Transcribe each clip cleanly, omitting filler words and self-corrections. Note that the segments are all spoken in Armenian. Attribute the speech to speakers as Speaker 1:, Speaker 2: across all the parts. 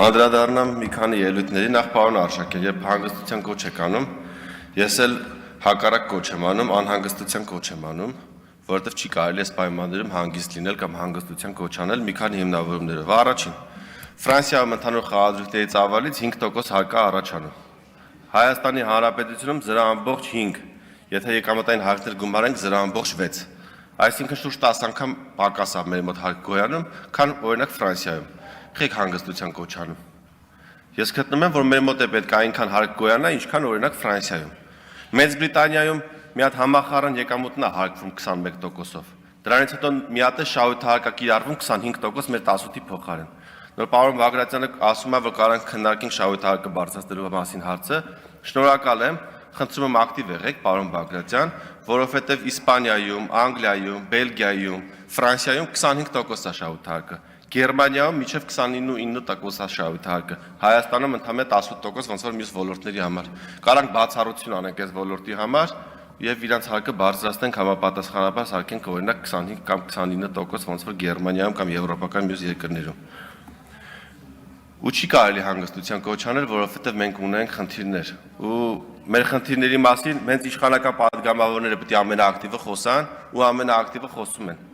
Speaker 1: Անդրադառնամ մի քանի ելույթների, նախ պարոն Արշակյան, երբ հանգստության կոչ եք անում, ես էլ հակառակ կոչ եմ անում, անհանգստության կոչ եմ անում, որովհետև չի կարելի այս պայմաններում հանգիստ լինել կամ հանգստության կոչ անել մի քանի հիմնավորումներով։ Առաջին, Ֆրանսիայում ընդհանուր խաղադրույքների ծավալից 5% հարկա առաջանում։ Հայաստանի Հանրապետությունում 0.5, եթե եկամտային հարկներ գումարենք 0.6, այսինքն շուրջ 10 անգամ պակաս է մեր մոտ հարկ գոյանում, քան օրինակ Ֆրանսիայում։ Խեք հանգստության կոչ անում։ Ես գտնում եմ, որ մեր մոտ է պետք է այնքան հարկ գոյանա, ինչքան օրինակ Ֆրանսիայում։ Մեծ Բրիտանիայում մի հատ համախառն եկամուտն է հարկվում 21%-ով։ Դրանից հետո մի հատ է շահութահարկ կիրառվում 25% մեր 18-ի փոխարեն։ Նոր պարոն Բագրատյանը ասում է, որ կարող ենք քննարկենք շահութահարկը բարձրացնելու մասին հարցը։ Շնորհակալ եմ, խնդրում եմ ակտիվ եղեք, պարոն Բագրատյան, որովհետև Իսպանիայում, Անգլիայում, Բելգիայում, Ֆրանսիայում 25% է շահութահարկը։ Գերմանիայում մինչև 29% է շահութահարկը, Հայաստանում ընդամենը 18%, ոնց որ մյուս ոլորտների համար։ Կարանք բացառություն անենք այս ոլորտի համար եւ իրանց հարկը բարձրացնենք համապատասխանաբար սարքենք օրինակ 25 կամ 29%, ոնց որ Գերմանիայում կամ եվրոպական մյուս երկրներում։ Ու չի կարելի հանգստության կոչ անել, որովհետև մենք ունենք խնդիրներ։ Ու մեր խնդիրների մասին մենք իշխանական падգամավորները պետք է ամենաակտիվը խոսան ու ամենաակտիվը խոսում են։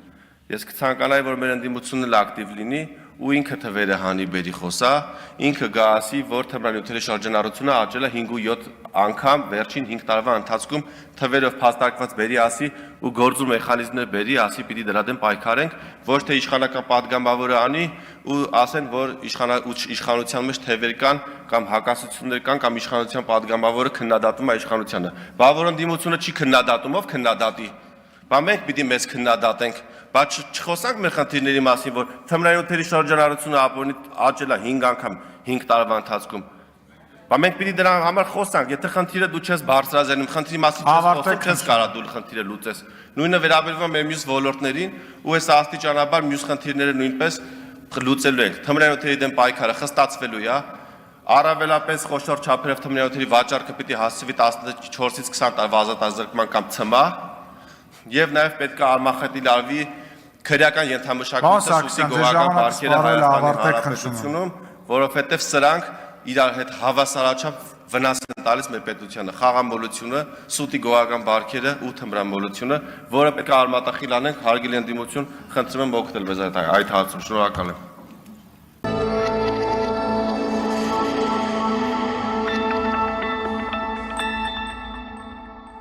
Speaker 1: Ես կցանկանայի, որ մեր ընդդիմությունն էլ ակտիվ լինի ու ինքը թվերը հանի բերի խոսա, ինքը գա ասի, որ թմրանյութերի շրջանառությունը աճել է 5.7 անգամ վերջին 5 տարվա ընթացքում թվերով փաստարկված բերի ասի ու գործու մեխանիզմներ բերի ասի պիտի դրա դեմ պայքարենք, ոչ թե իշխանական падգամավորը անի ու ասեն, որ իշխանության մեջ թվեր կան կամ հակասություններ կան կամ իշխանության падգամավորը քննադատում է իշխանությանը։ Բա որ ընդդիմությունը չի քննադատում, ով քննադատի։ Բա մենք պիտի մեզ քննադատենք, բայց չխոսանք մեր խնդիրների մասին, որ թմրանյութերի շրջանառությունը ապօրինի աճել է 5 անգամ 5 տարվա ընթացքում։ Բա մենք պիտի դրա համար խոսանք, եթե խնդիրը դու չես բարձրացնում, խնդրի մասին չես խոսում, չես կարա դու խնդիրը լուծես։ Նույնը վերաբերվում է մեր մյուս ոլորտներին, ու այս աստիճանաբար մյուս խնդիրները նույնպես լուծելու ենք։ Թմրանյութերի դեմ պայքարը խստացվելու է, առավելապես խոշոր չափերով թմրանյութերի վաճառքը պիտի հասցվի 14-ից 20 տարվա ազատազրկման կամ ցմահ, եւ նաեւ պետք է արմախետի լարվի քրեական ենթամշակույթը սուսի գողական բարքերը Հայաստանի Հանրապետությունում, որովհետեւ սրանք իրար հետ հավասարաչափ վնաս են տալիս մեր պետությանը, խաղամոլությունը, սուտի գողական բարքերը ու թմրամոլությունը, որը պետք է արմատախիլ անենք, հարգելի ընդդիմություն, խնդրում եմ օգնել մեզ այդ հարցում, շնորհակալ եմ։